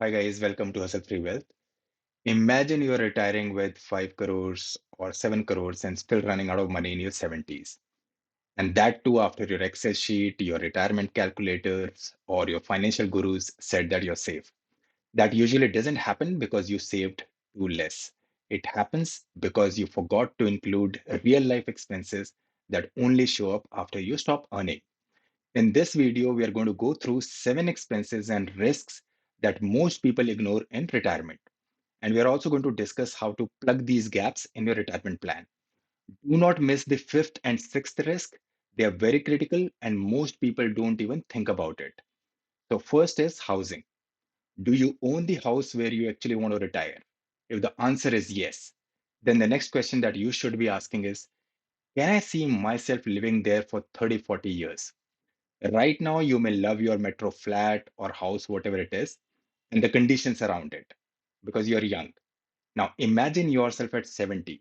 Hi guys, welcome to Hustlefreewealth. Imagine you're retiring with 5 crores or 7 crores and still running out of money in your 70s. And that too after your Excel sheet, your retirement calculators, or your financial gurus said that you're safe. That usually doesn't happen because you saved too less. It happens because you forgot to include real life expenses that only show up after you stop earning. In this video, we are going to go through 7 expenses and risks that most people ignore in retirement. And we are also going to discuss how to plug these gaps in your retirement plan. Do not miss the fifth and sixth risk. They are very critical and most people don't even think about it. So, first is housing. Do you own the house where you actually want to retire? If the answer is yes, then the next question that you should be asking is, can I see myself living there for 30, 40 years? Right now, you may love your metro flat or house, whatever it is, and the conditions around it because you're young. Now, imagine yourself at 70,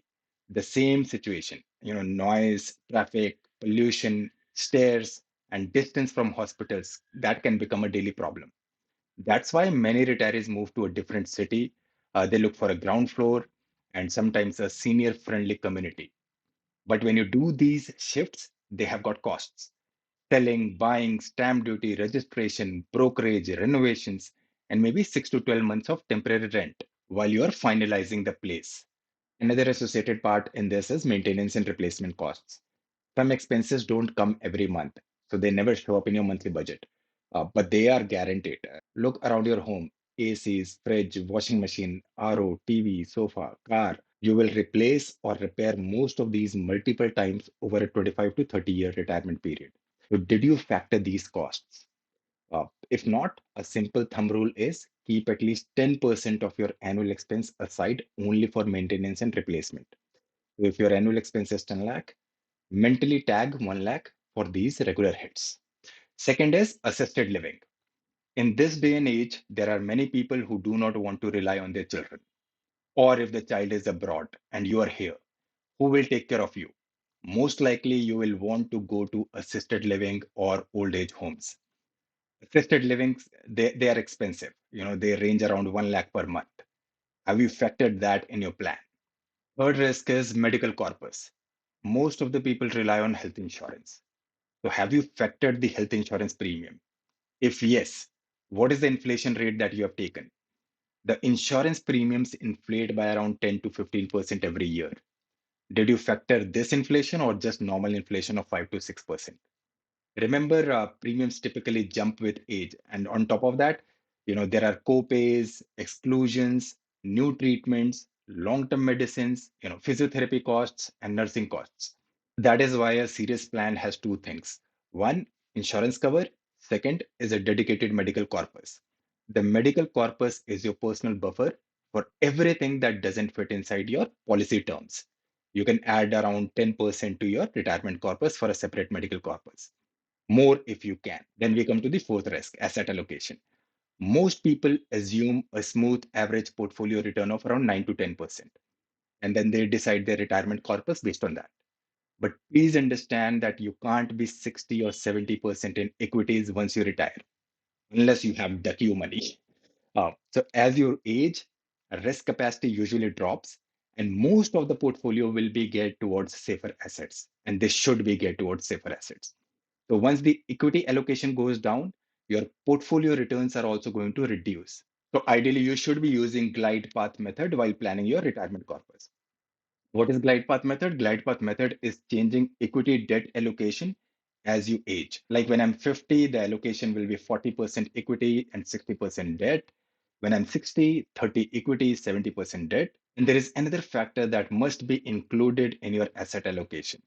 the same situation, noise, traffic, pollution, stairs, and distance from hospitals. That can become a daily problem. That's why many retirees move to a different city. They look for a ground floor and sometimes a senior friendly community. But when you do these shifts, they have got costs selling, buying, stamp duty, registration, brokerage, renovations, and maybe 6 to 12 months of temporary rent while you are finalizing the place. Another associated part in this is maintenance and replacement costs. Some expenses don't come every month, so they never show up in your monthly budget, but they are guaranteed. Look around your home: ACs, fridge, washing machine, RO, TV, sofa, car. You will replace or repair most of these multiple times over a 25 to 30-year retirement period. So, did you factor these costs? If not, a simple thumb rule is keep at least 10% of your annual expense aside only for maintenance and replacement. So if your annual expense is 10 lakh, mentally tag 1 lakh for these regular hits. Second is assisted living. In this day and age, there are many people who do not want to rely on their children. Or if the child is abroad and you are here, who will take care of you? Most likely, you will want to go to assisted living or old age homes. Assisted livings, they are expensive. They range around 1 lakh per month. Have you factored that in your plan? Third risk is medical corpus. Most of the people rely on health insurance. So have you factored the health insurance premium? If yes, what is the inflation rate that you have taken? The insurance premiums inflate by around 10 to 15% every year. Did you factor this inflation or just normal inflation of 5 to 6%? Remember, premiums typically jump with age. And on top of that, there are co-pays, exclusions, new treatments, long-term medicines, physiotherapy costs, and nursing costs. That is why a serious plan has two things. One, insurance cover. Second is a dedicated medical corpus. The medical corpus is your personal buffer for everything that doesn't fit inside your policy terms. You can add around 10% to your retirement corpus for a separate medical corpus. More if you can. Then we come to the fourth risk, asset allocation. Most people assume a smooth average portfolio return of around 9 to 10%, and then they decide their retirement corpus based on that. But please understand that you can't be 60 or 70% in equities once you retire, unless you have ducky money. So as you age, risk capacity usually drops, and most of the portfolio will be geared towards safer assets, and they should be geared towards safer assets. So once the equity allocation goes down, your portfolio returns are also going to reduce. So ideally, you should be using glide path method while planning your retirement corpus. What is glide path method? Glide path method is changing equity debt allocation as you age. Like when I'm 50, the allocation will be 40% equity and 60% debt. When I'm 60, 30 equity, 70% debt. And there is another factor that must be included in your asset allocation.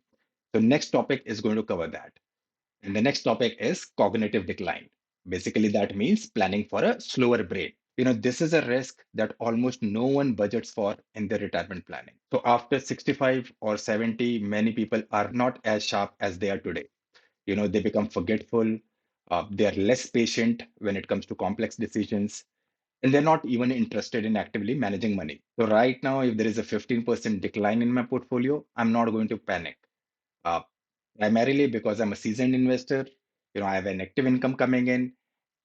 So next topic is going to cover that. And the next topic is cognitive decline. Basically, that means planning for a slower brain. This is a risk that almost no one budgets for in their retirement planning. So after 65 or 70, many people are not as sharp as they are today. They become forgetful. They are less patient when it comes to complex decisions, and they're not even interested in actively managing money. So right now, if there is a 15% decline in my portfolio, I'm not going to panic. Uh, Primarily because I'm a seasoned investor, I have an active income coming in,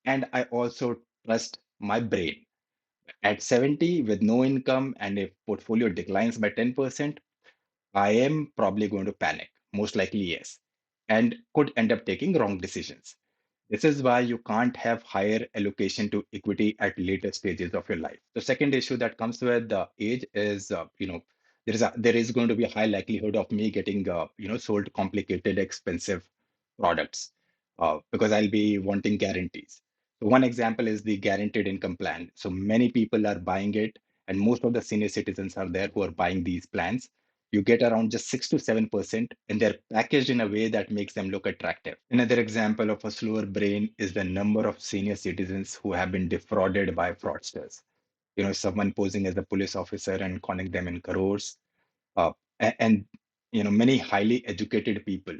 and I also trust my brain. At 70, with no income, and if portfolio declines by 10%, I am probably going to panic, most likely, yes, and could end up taking wrong decisions. This is why you can't have higher allocation to equity at later stages of your life. The second issue that comes with the age is, there is going to be a high likelihood of me getting, sold complicated, expensive products because I'll be wanting guarantees. So one example is the guaranteed income plan. So many people are buying it, and most of the senior citizens are there who are buying these plans. You get around just 6 to 7%, and they're packaged in a way that makes them look attractive. Another example of a slower brain is the number of senior citizens who have been defrauded by fraudsters. Someone posing as a police officer and conning them in crores. And many highly educated people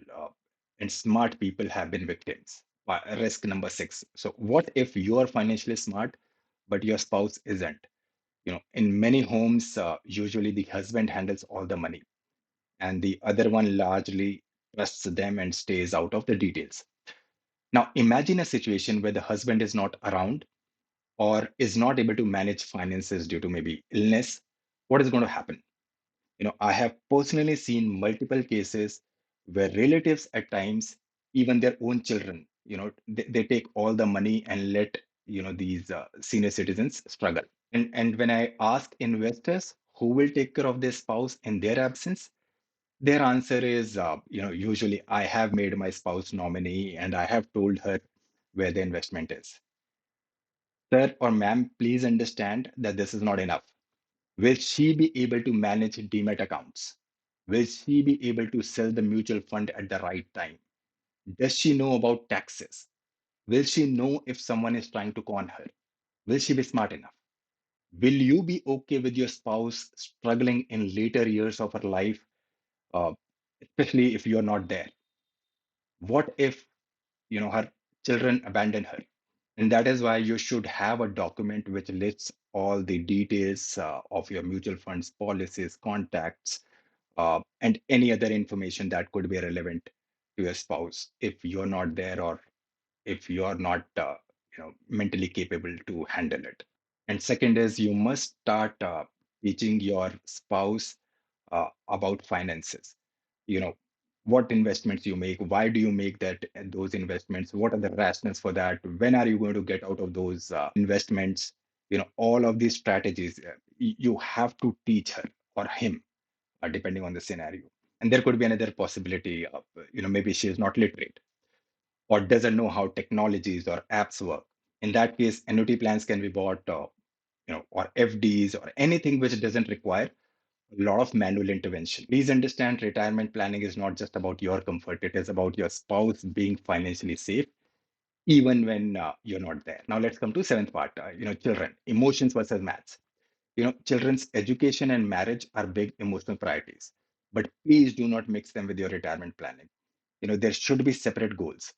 and smart people have been victims. Risk number six. So, what if you are financially smart, but your spouse isn't? In many homes, usually the husband handles all the money and the other one largely trusts them and stays out of the details. Now, imagine a situation where the husband is not around or is not able to manage finances due to maybe illness. What is going to happen? I have personally seen multiple cases where relatives at times, even their own children, they take all the money and let these senior citizens struggle. And when I ask investors who will take care of their spouse in their absence, their answer is, usually I have made my spouse nominee and I have told her where the investment is. Sir or ma'am, please understand that this is not enough. Will she be able to manage demat accounts? Will she be able to sell the mutual fund at the right time? Does she know about taxes? Will she know if someone is trying to con her? Will she be smart enough? Will you be okay with your spouse struggling in later years of her life, uh, especially if you're not there? What if her children abandon her? And that is why you should have a document which lists all the details of your mutual funds policies, contacts, and any other information that could be relevant to your spouse if you're not there, or if you're not mentally capable to handle it. And second is, you must start teaching your spouse about finances. you know what investments you make, why do you make those investments, what are the rationales for that, when are you going to get out of those investments. All of these strategies, you have to teach her or him, depending on the scenario. And there could be another possibility of, maybe she is not literate or doesn't know how technologies or apps work. In that case, annuity plans can be bought, or FDs, or anything which doesn't require a lot of manual intervention. Please understand, retirement planning is not just about your comfort, it is about your spouse being financially safe, even when you're not there. Now, let's come to seventh part, children, emotions versus maths. Children's education and marriage are big emotional priorities, but please do not mix them with your retirement planning. There should be separate goals.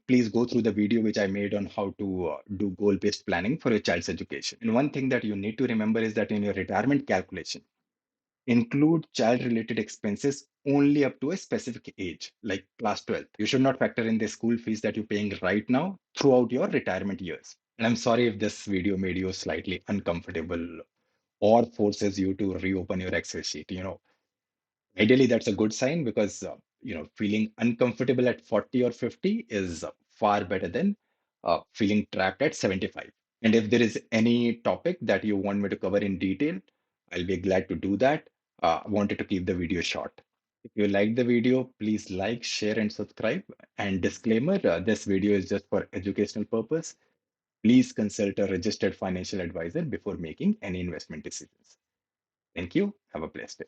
Please go through the video which I made on how to do goal based planning for your child's education. And one thing that you need to remember is that in your retirement calculation, include child related expenses only up to a specific age, like class 12. You should not factor in the school fees that you're paying right now throughout your retirement years. And I'm sorry if this video made you slightly uncomfortable or forces you to reopen your Excel sheet. Ideally, that's a good sign, because feeling uncomfortable at 40 or 50 is far better than feeling trapped at 75. And if there is any topic that you want me to cover in detail, I'll be glad to do that. I wanted to keep the video short. If you like the video, please like, share, and subscribe. And disclaimer, this video is just for educational purpose. Please consult a registered financial advisor before making any investment decisions. Thank you. Have a blessed day.